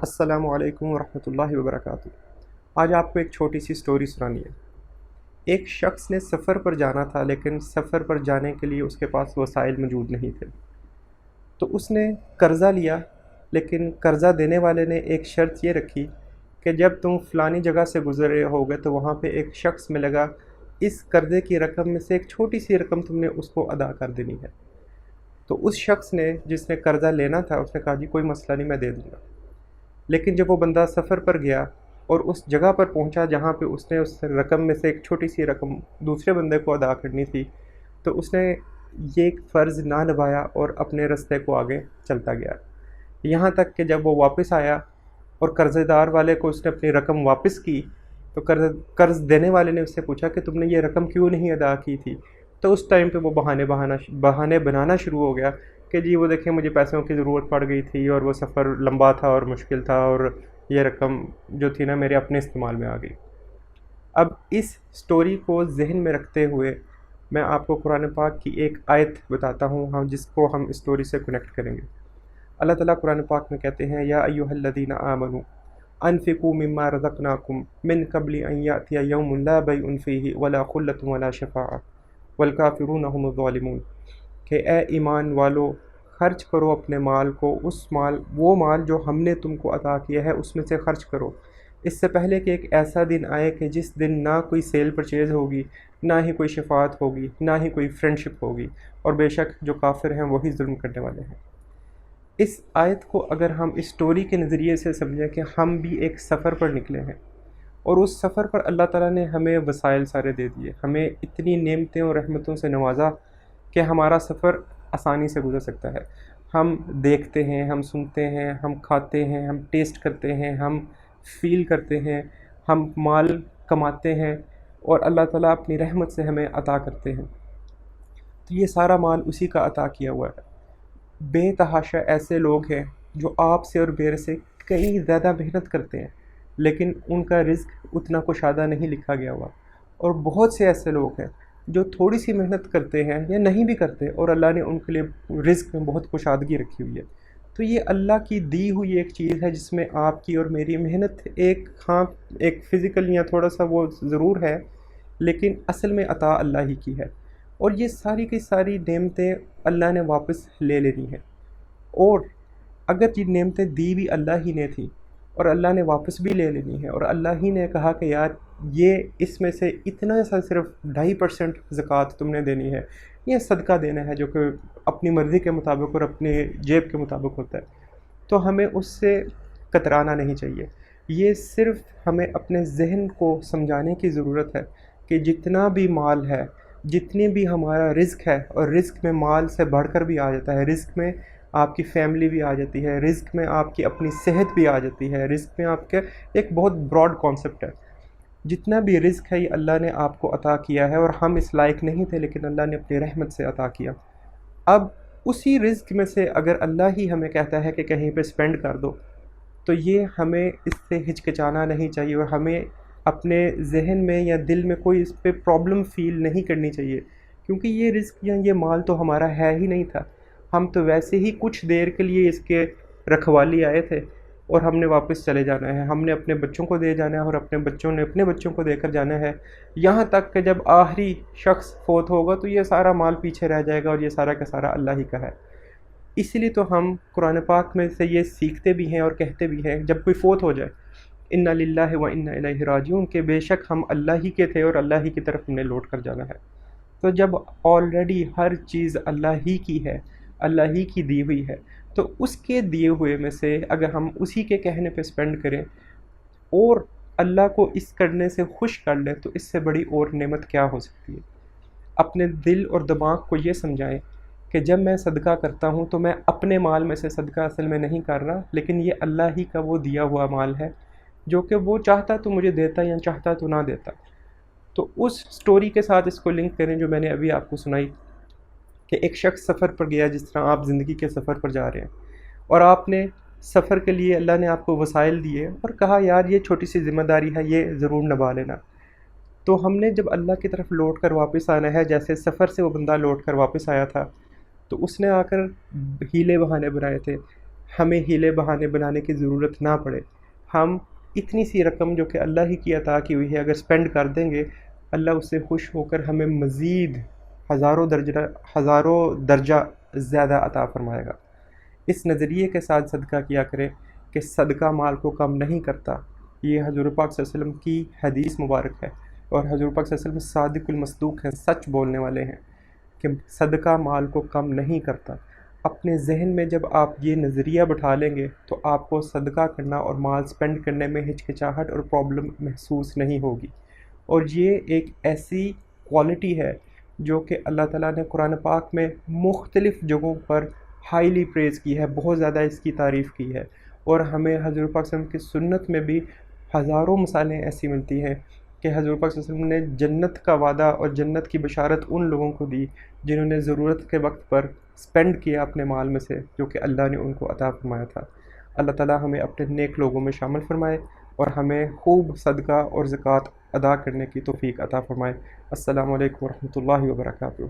السلام علیکم ورحمۃ اللہ وبرکاتہ۔ آج آپ کو ایک چھوٹی سی سٹوری سنانی ہے۔ ایک شخص نے سفر پر جانا تھا، لیکن سفر پر جانے کے لیے اس کے پاس وسائل موجود نہیں تھے، تو اس نے قرضہ لیا۔ لیکن قرضہ دینے والے نے ایک شرط یہ رکھی کہ جب تم فلانی جگہ سے گزر رہے ہوگے تو وہاں پہ ایک شخص ملے گا، اس قرضے کی رقم میں سے ایک چھوٹی سی رقم تم نے اس کو ادا کر دینی ہے۔ تو اس شخص نے، جس نے قرضہ لینا تھا، اس نے کہا جی کوئی مسئلہ نہیں، میں دے دوں گا۔ لیکن جب وہ بندہ سفر پر گیا اور اس جگہ پر پہنچا جہاں پہ اس نے اس رقم میں سے ایک چھوٹی سی رقم دوسرے بندے کو ادا کرنی تھی، تو اس نے یہ فرض نہ نبھایا اور اپنے رستے کو آگے چلتا گیا، یہاں تک کہ جب وہ واپس آیا اور قرض دار والے کو اس نے اپنی رقم واپس کی، تو قرض دینے والے نے اس سے پوچھا کہ تم نے یہ رقم کیوں نہیں ادا کی تھی؟ تو اس ٹائم پہ وہ بہانے بنانا شروع ہو گیا کہ جی وہ دیکھیں مجھے پیسوں کی ضرورت پڑ گئی تھی اور وہ سفر لمبا تھا اور مشکل تھا، اور یہ رقم جو تھی نا میرے اپنے استعمال میں آ گئی۔ اب اس سٹوری کو ذہن میں رکھتے ہوئے میں آپ کو قرآن پاک کی ایک آیت بتاتا ہوں، جس کو ہم اس سٹوری سے کنیکٹ کریں گے۔ اللہ تعالیٰ قرآن پاک میں کہتے ہیں، یا ایھا الذین آمنوا انفقوا مما رزقناکم من قبل ان یأتی یوم لا بیع فیہ ولا خلۃ ولا شفاعۃ والکافرون هم الظالمون، کہ اے ایمان والو خرچ کرو اپنے مال کو، وہ مال جو ہم نے تم کو عطا کیا ہے اس میں سے خرچ کرو، اس سے پہلے کہ ایک ایسا دن آئے کہ جس دن نہ کوئی سیل پرچیز ہوگی، نہ ہی کوئی شفاعت ہوگی، نہ ہی کوئی فرینڈشپ ہوگی، اور بے شک جو کافر ہیں وہی ظلم کرنے والے ہیں۔ اس آیت کو اگر ہم اس سٹوری کے نظریے سے سمجھیں کہ ہم بھی ایک سفر پر نکلے ہیں، اور اس سفر پر اللہ تعالیٰ نے ہمیں وسائل سارے دے دیے، ہمیں اتنی نعمتیں اور رحمتوں سے نوازا کہ ہمارا سفر آسانی سے گزر سکتا ہے۔ ہم دیکھتے ہیں، ہم سنتے ہیں، ہم کھاتے ہیں، ہم ٹیسٹ کرتے ہیں، ہم فیل کرتے ہیں، ہم مال کماتے ہیں، اور اللہ تعالیٰ اپنی رحمت سے ہمیں عطا کرتے ہیں۔ تو یہ سارا مال اسی کا عطا کیا ہوا ہے۔ بے تحاشا ایسے لوگ ہیں جو آپ سے اور میرے سے کئی زیادہ محنت کرتے ہیں، لیکن ان کا رزق اتنا کشادہ نہیں لکھا گیا ہوا، اور بہت سے ایسے لوگ ہیں جو تھوڑی سی محنت کرتے ہیں یا نہیں بھی کرتے، اور اللہ نے ان کے لیے رزق میں بہت کشادگی رکھی ہوئی ہے۔ تو یہ اللہ کی دی ہوئی ایک چیز ہے جس میں آپ کی اور میری محنت ایک فزیکل یا تھوڑا سا وہ ضرور ہے، لیکن اصل میں عطا اللہ ہی کی ہے، اور یہ ساری کی ساری نعمتیں اللہ نے واپس لے لینی ہیں۔ اور اگر یہ نعمتیں دی بھی اللہ ہی نے تھیں اور اللہ نے واپس بھی لے لینی ہے، اور اللہ ہی نے کہا کہ یار یہ اس میں سے اتنا سا صرف 2.5% زکوٰۃ تم نے دینی ہے، یہ صدقہ دینا ہے، جو کہ اپنی مرضی کے مطابق اور اپنے جیب کے مطابق ہوتا ہے، تو ہمیں اس سے کترانا نہیں چاہیے۔ یہ صرف ہمیں اپنے ذہن کو سمجھانے کی ضرورت ہے کہ جتنا بھی مال ہے، جتنی بھی ہمارا رزق ہے، اور رزق میں مال سے بڑھ کر بھی آ جاتا ہے، رزق میں آپ کی فیملی بھی آ جاتی ہے، رزق میں آپ کی اپنی صحت بھی آ جاتی ہے، رزق میں آپ کے ایک بہت براڈ کانسیپٹ ہے۔ جتنا بھی رزق ہے یہ اللہ نے آپ کو عطا کیا ہے، اور ہم اس لائق نہیں تھے، لیکن اللہ نے اپنی رحمت سے عطا کیا۔ اب اسی رزق میں سے اگر اللہ ہی ہمیں کہتا ہے کہ کہیں پہ سپینڈ کر دو، تو یہ ہمیں اس سے ہچکچانا نہیں چاہیے، اور ہمیں اپنے ذہن میں یا دل میں کوئی اس پہ پرابلم فیل نہیں کرنی چاہیے، کیونکہ یہ رزق یا یہ مال تو ہمارا ہے ہی نہیں تھا، ہم تو ویسے ہی کچھ دیر کے لیے اس کے رکھوالی آئے تھے، اور ہم نے واپس چلے جانا ہے، ہم نے اپنے بچوں کو دے جانا ہے، اور اپنے بچوں نے اپنے بچوں کو دے کر جانا ہے، یہاں تک کہ جب آخری شخص فوت ہوگا تو یہ سارا مال پیچھے رہ جائے گا، اور یہ سارا کا سارا اللہ ہی کا ہے۔ اسی لیے تو ہم قرآن پاک میں سے یہ سیکھتے بھی ہیں اور کہتے بھی ہیں جب کوئی فوت ہو جائے، انا للہ و انا الیہ راجعون، کہ بے شک ہم اللہ ہی کے تھے اور اللہ ہی کی طرف ہم نے لوٹ کر جانا ہے۔ تو جب آلریڈی ہر چیز اللہ ہی کی ہے، اللہ ہی کی دی ہوئی ہے، تو اس کے دیے ہوئے میں سے اگر ہم اسی کے کہنے پہ سپینڈ کریں اور اللہ کو اس کرنے سے خوش کر لیں، تو اس سے بڑی اور نعمت کیا ہو سکتی ہے۔ اپنے دل اور دماغ کو یہ سمجھائیں کہ جب میں صدقہ کرتا ہوں تو میں اپنے مال میں سے صدقہ اصل میں نہیں کر رہا، لیکن یہ اللہ ہی کا وہ دیا ہوا مال ہے، جو کہ وہ چاہتا تو مجھے دیتا یا چاہتا تو نہ دیتا۔ تو اس سٹوری کے ساتھ اس کو لنک کریں جو میں نے ابھی آپ کو سنائی، کہ ایک شخص سفر پر گیا، جس طرح آپ زندگی کے سفر پر جا رہے ہیں، اور آپ نے سفر کے لیے اللہ نے آپ کو وسائل دیے اور کہا یار یہ چھوٹی سی ذمہ داری ہے، یہ ضرور نبھا لینا۔ تو ہم نے جب اللہ کی طرف لوٹ کر واپس آنا ہے، جیسے سفر سے وہ بندہ لوٹ کر واپس آیا تھا، تو اس نے آ کر ہیلے بہانے بنائے تھے، ہمیں ہیلے بہانے بنانے کی ضرورت نہ پڑے. ہم اتنی سی رقم جو کہ اللہ ہی کی عطا کی ہوئی ہے اگر سپینڈ کر دیں گے، اللہ اس سے خوش ہو کر ہمیں مزید ہزاروں درجہ زیادہ عطا فرمائے گا. اس نظریے کے ساتھ صدقہ کیا کریں کہ صدقہ مال کو کم نہیں کرتا. یہ حضور پاک صلی اللہ علیہ وسلم کی حدیث مبارک ہے، اور حضور پاک صلی اللہ علیہ وسلم صادق المصدوق ہیں، سچ بولنے والے ہیں کہ صدقہ مال کو کم نہیں کرتا. اپنے ذہن میں جب آپ یہ نظریہ بٹھا لیں گے تو آپ کو صدقہ کرنا اور مال سپینڈ کرنے میں ہچکچاہٹ اور پرابلم محسوس نہیں ہوگی. اور یہ ایک ایسی کوالٹی ہے جو کہ اللہ تعالیٰ نے قرآن پاک میں مختلف جگہوں پر ہائیلی پریز کی ہے، بہت زیادہ اس کی تعریف کی ہے. اور ہمیں حضور پاک صلی اللہ علیہ وسلم کی سنت میں بھی ہزاروں مثالیں ایسی ملتی ہیں کہ حضور پاک صلی اللہ علیہ وسلم نے جنت کا وعدہ اور جنت کی بشارت ان لوگوں کو دی جنہوں نے ضرورت کے وقت پر سپینڈ کیا اپنے مال میں سے جو کہ اللہ نے ان کو عطا فرمایا تھا. اللہ تعالیٰ ہمیں اپنے نیک لوگوں میں شامل فرمائے اور ہمیں خوب صدقہ اور زکوٰۃ ادا کرنے کی توفیق عطا فرمائے. السلام علیکم ورحمۃ اللہ وبرکاتہ.